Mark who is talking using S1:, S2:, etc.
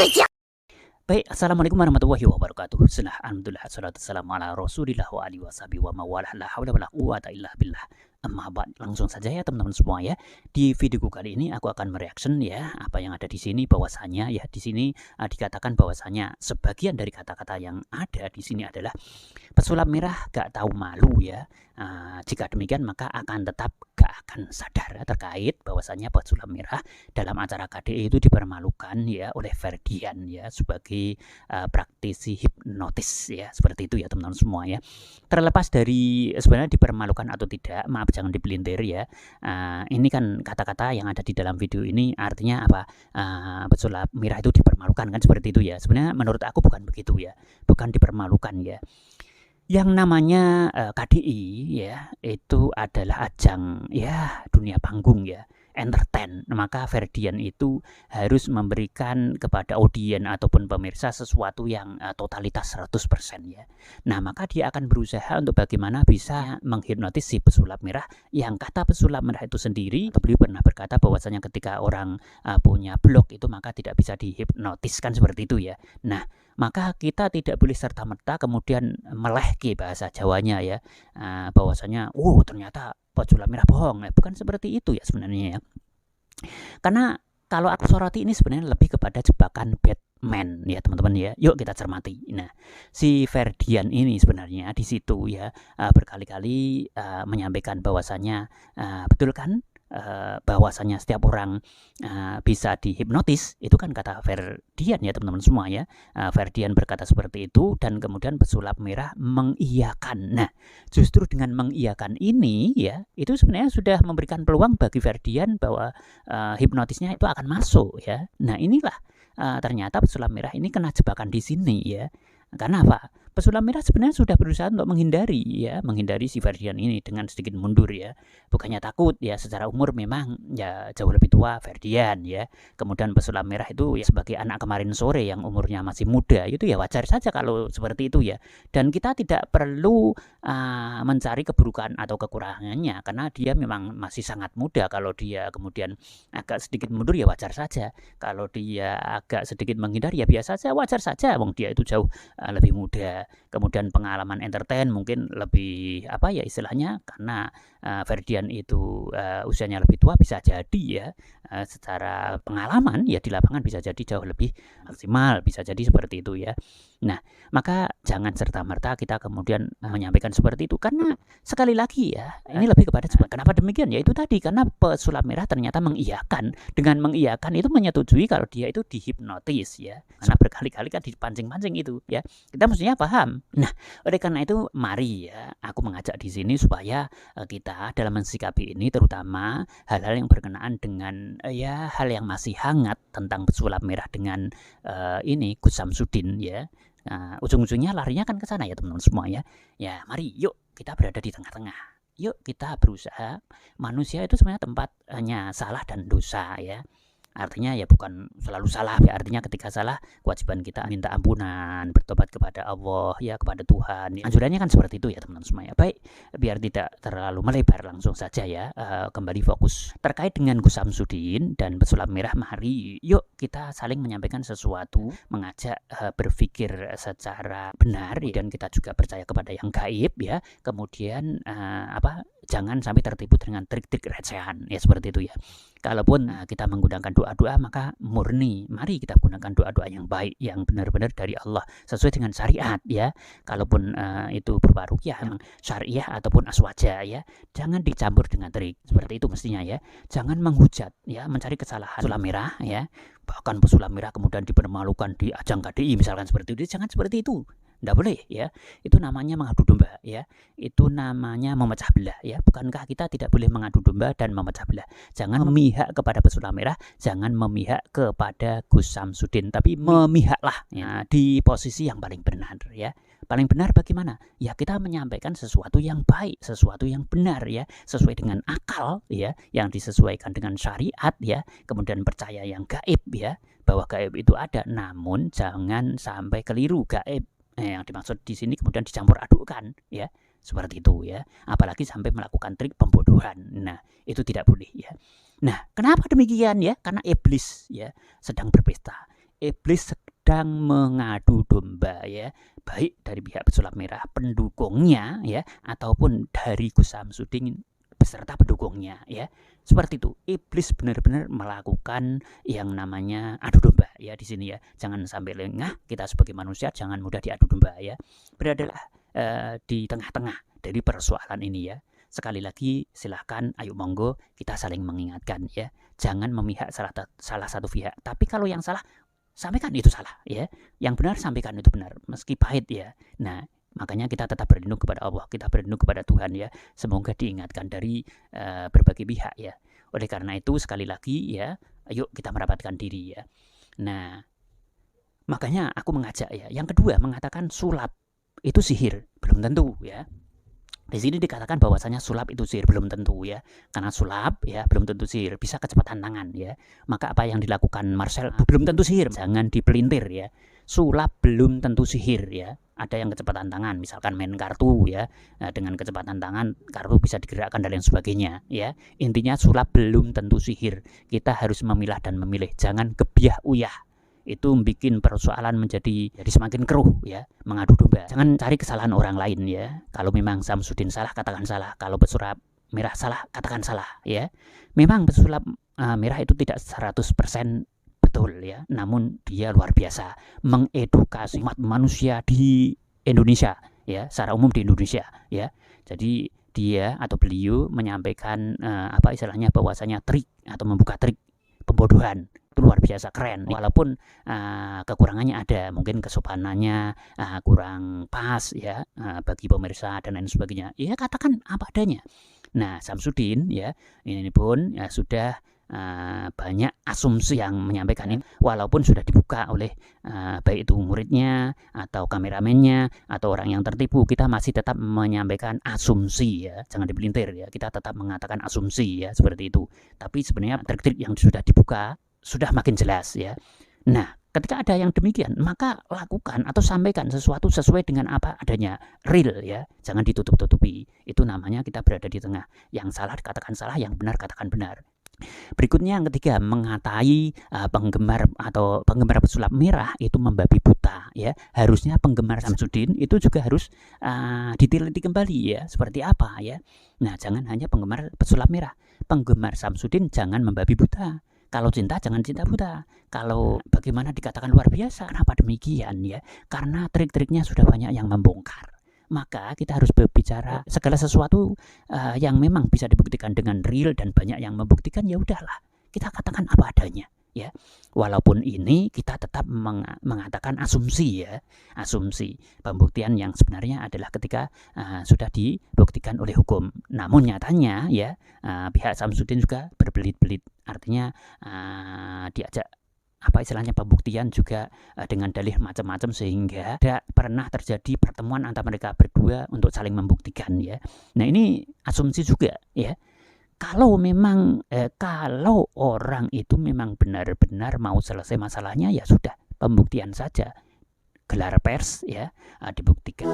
S1: Baik, assalamualaikum warahmatullahi wabarakatuh. Alhamdulillah, salatu wassalamu ala rasulillah wa alihi washabihi wa mawalah, la haula wala quwata illa billah. Amma ba'd. Langsung saja ya teman-teman semua ya. Di videoku kali ini aku akan mereaction ya apa yang ada di sini, bahwasanya ya di sini dikatakan bahwasanya sebagian dari kata-kata yang ada di sini adalah pesulap merah gak tahu malu ya. Jika demikian maka akan tetap gak akan sadar terkait bahwasanya pesulap merah dalam acara KDI itu dipermalukan ya oleh Ferdian ya sebagai praktisi hipnotis ya, seperti itu ya teman-teman semua ya. Terlepas dari sebenarnya dipermalukan atau tidak, maaf jangan dipelintir ya. Ini kan kata-kata yang ada di dalam video ini artinya apa? Pesulap merah itu dipermalukan kan, seperti itu ya. Sebenarnya menurut aku bukan begitu ya, bukan dipermalukan ya. Yang namanya KDI ya itu adalah ajang ya dunia panggung ya, entertain. Maka Ferdian itu harus memberikan kepada audien ataupun pemirsa sesuatu yang totalitas 100% ya. Nah, maka dia akan berusaha untuk bagaimana bisa menghipnotis si pesulap merah. Yang kata pesulap merah itu sendiri, beliau pernah berkata bahwasanya ketika orang punya blok itu maka tidak bisa dihipnotiskan, seperti itu ya. Nah, maka kita tidak boleh serta-merta kemudian melehke bahasa Jawanya ya, bahwasanya ternyata pesulap merah bohong. Bukan seperti itu ya sebenarnya ya. Karena kalau aku soroti ini sebenarnya lebih kepada jebakan Batman ya teman-teman ya. Yuk kita cermati. Nah, si Ferdian ini sebenarnya di situ ya berkali-kali menyampaikan bahwasanya betul kan bahwasanya setiap orang bisa dihipnotis. Itu kan kata Ferdian ya teman-teman semua ya. Ferdian berkata seperti itu dan kemudian pesulap merah mengiyakan. Nah, justru dengan mengiyakan ini ya, itu sebenarnya sudah memberikan peluang bagi Ferdian bahwa hipnotisnya itu akan masuk ya. Nah, inilah ternyata pesulap merah ini kena jebakan di sini ya. Karena apa? Pesulap merah sebenarnya sudah berusaha untuk menghindari si Ferdian ini dengan sedikit mundur ya. Bukannya takut ya, secara umur memang ya jauh lebih tua Ferdian ya. Kemudian pesulap merah itu ya sebagai anak kemarin sore yang umurnya masih muda, itu ya wajar saja kalau seperti itu ya. Dan kita tidak perlu mencari keburukan atau kekurangannya karena dia memang masih sangat muda. Kalau dia kemudian agak sedikit mundur ya wajar saja. Kalau dia agak sedikit menghindar ya biasa saja, wajar saja. Wong dia itu jauh lebih muda. Kemudian pengalaman entertain mungkin lebih apa ya istilahnya, karena Ferdian itu usianya lebih tua, bisa jadi ya secara pengalaman ya di lapangan bisa jadi jauh lebih maksimal, bisa jadi seperti itu ya. Nah, maka jangan serta-merta kita kemudian menyampaikan seperti itu, karena sekali lagi ya ini lebih kepada kenapa demikian ya, itu tadi karena pesulap merah ternyata mengiyakan. Dengan mengiyakan itu menyetujui kalau dia itu dihipnotis ya, karena berkali-kali kan dipancing-pancing itu ya. Kita mestinya paham. Nah, oleh karena itu mari ya aku mengajak di sini supaya kita dalam mensikapi ini, terutama hal-hal yang berkenaan dengan ya hal yang masih hangat tentang pesulap merah dengan ini Gus Samsudin ya. Ujung-ujungnya larinya kan ke sana ya teman-teman semua ya. Ya, mari yuk kita berada di tengah-tengah. Yuk kita berusaha. Manusia itu sebenarnya tempatnya salah dan dosa ya. Artinya ya bukan selalu salah ya, artinya ketika salah kewajiban kita minta ampunan, bertobat kepada Allah ya, kepada Tuhan. Anjurannya kan seperti itu ya teman-teman semua ya. Baik, biar tidak terlalu melebar, langsung saja ya kembali fokus terkait dengan Gus Samsudin dan pesulap merah. Mari yuk kita saling menyampaikan sesuatu, mengajak berpikir secara benar dan kita juga percaya kepada yang gaib ya. Kemudian jangan sampai tertipu dengan trik-trik recehan ya, seperti itu ya. Kalaupun kita menggunakan doa-doa, maka murni mari kita gunakan doa-doa yang baik, yang benar-benar dari Allah sesuai dengan syariat ya. Kalaupun itu berupa ruqyah yang syariah ataupun aswaja ya, jangan dicampur dengan trik, seperti itu mestinya ya. Jangan menghujat ya, mencari kesalahan pesulap merah ya. Bahkan pesulap merah kemudian dipermalukan di ajang KDI misalkan, seperti itu. Jangan seperti itu. Tidak boleh ya. Itu namanya mengadu domba ya. Itu namanya memecah belah ya. Bukankah kita tidak boleh mengadu domba dan memecah belah? Jangan memihak kepada pesulap merah, jangan memihak kepada Gus Samsudin, tapi memihaklah ya di posisi yang paling benar ya. Paling benar bagaimana? Ya kita menyampaikan sesuatu yang baik, sesuatu yang benar ya, sesuai dengan akal ya, yang disesuaikan dengan syariat ya. Kemudian percaya yang gaib ya, bahwa gaib itu ada, namun jangan sampai keliru gaib. Yang dimaksud di sini kemudian dicampur adukkan ya, seperti itu ya. Apalagi sampai melakukan trik pembodohan. Nah, itu tidak boleh ya. Nah, kenapa demikian ya? Karena iblis ya sedang berpesta. iblis sedang mengadu domba ya, baik dari pihak pesulap merah pendukungnya ya, ataupun dari Gus Samsudin beserta pendukungnya ya. Seperti itu, iblis benar-benar melakukan yang namanya adu domba ya di sini ya. Jangan sampai lengah, kita sebagai manusia jangan mudah diadu domba ya. Beradalah di tengah-tengah dari persoalan ini ya. Sekali lagi silahkan, ayo monggo kita saling mengingatkan ya. Jangan memihak salah satu pihak. Tapi kalau yang salah, sampaikan itu salah ya. Yang benar sampaikan itu benar, meski pahit ya. Nah, makanya kita tetap berlindung kepada Allah, kita berlindung kepada Tuhan ya. Semoga diingatkan dari berbagai pihak ya. Oleh karena itu sekali lagi ya, ayo kita merapatkan diri ya. Nah, makanya aku mengajak ya. Yang kedua mengatakan sulap itu sihir, belum tentu ya. Di sini dikatakan bahwasanya sulap itu sihir, belum tentu ya. Karena sulap ya belum tentu sihir, bisa kecepatan tangan ya. Maka apa yang dilakukan Marcel belum tentu sihir, jangan dipelintir ya. Sulap belum tentu sihir ya. Ada yang kecepatan tangan, misalkan main kartu ya, dengan kecepatan tangan kartu bisa digerakkan dan lain sebagainya ya. Intinya sulap belum tentu sihir. Kita harus memilah dan memilih, jangan kebiah uyah. Itu bikin persoalan jadi semakin keruh ya, mengadu domba. Jangan cari kesalahan orang lain ya. Kalau memang Samsudin salah, katakan salah. Kalau pesulap merah salah, katakan salah ya. Memang pesulap merah itu tidak 100% betul ya, namun dia luar biasa mengedukasi umat manusia di Indonesia ya, secara umum di Indonesia ya. Jadi dia atau beliau menyampaikan apa istilahnya, bahwasanya trik atau membuka trik pembodohan itu luar biasa keren. Walaupun kekurangannya ada, mungkin kesopanannya kurang pas ya bagi pemirsa dan lain sebagainya. Ya katakan apa adanya. Nah, Samsudin ya ini pun ya sudah banyak asumsi yang menyampaikan ini, walaupun sudah dibuka oleh baik itu muridnya atau kameramennya atau orang yang tertipu, kita masih tetap menyampaikan asumsi ya, jangan dipelintir ya, kita tetap mengatakan asumsi ya, seperti itu. Tapi sebenarnya trik-trik yang sudah dibuka sudah makin jelas ya. Nah, ketika ada yang demikian, maka lakukan atau sampaikan sesuatu sesuai dengan apa adanya, real ya, jangan ditutup-tutupi. Itu namanya kita berada di tengah. Yang salah katakan salah, yang benar katakan benar. Berikutnya yang ketiga, mengatai penggemar atau penggemar pesulap merah itu membabi buta ya. Harusnya penggemar Samsudin itu juga harus diteliti kembali ya, seperti apa ya. Nah, jangan hanya penggemar pesulap merah, penggemar Samsudin jangan membabi buta. Kalau cinta jangan cinta buta. Kalau bagaimana dikatakan luar biasa, kenapa demikian ya? Karena trik-triknya sudah banyak yang membongkar. Maka kita harus berbicara segala sesuatu yang memang bisa dibuktikan dengan real dan banyak yang membuktikan, ya udahlah kita katakan apa adanya ya. Walaupun ini kita tetap mengatakan asumsi ya, asumsi pembuktian yang sebenarnya adalah ketika sudah dibuktikan oleh hukum. Namun nyatanya ya pihak Samsudin juga berbelit-belit, artinya diajak apa istilahnya pembuktian juga dengan dalih macam-macam, sehingga tidak pernah terjadi pertemuan antara mereka berdua untuk saling membuktikan ya. Nah, ini asumsi juga ya. Kalau memang kalau orang itu memang benar-benar mau selesai masalahnya, ya sudah pembuktian saja, gelar pers ya, dibuktikan.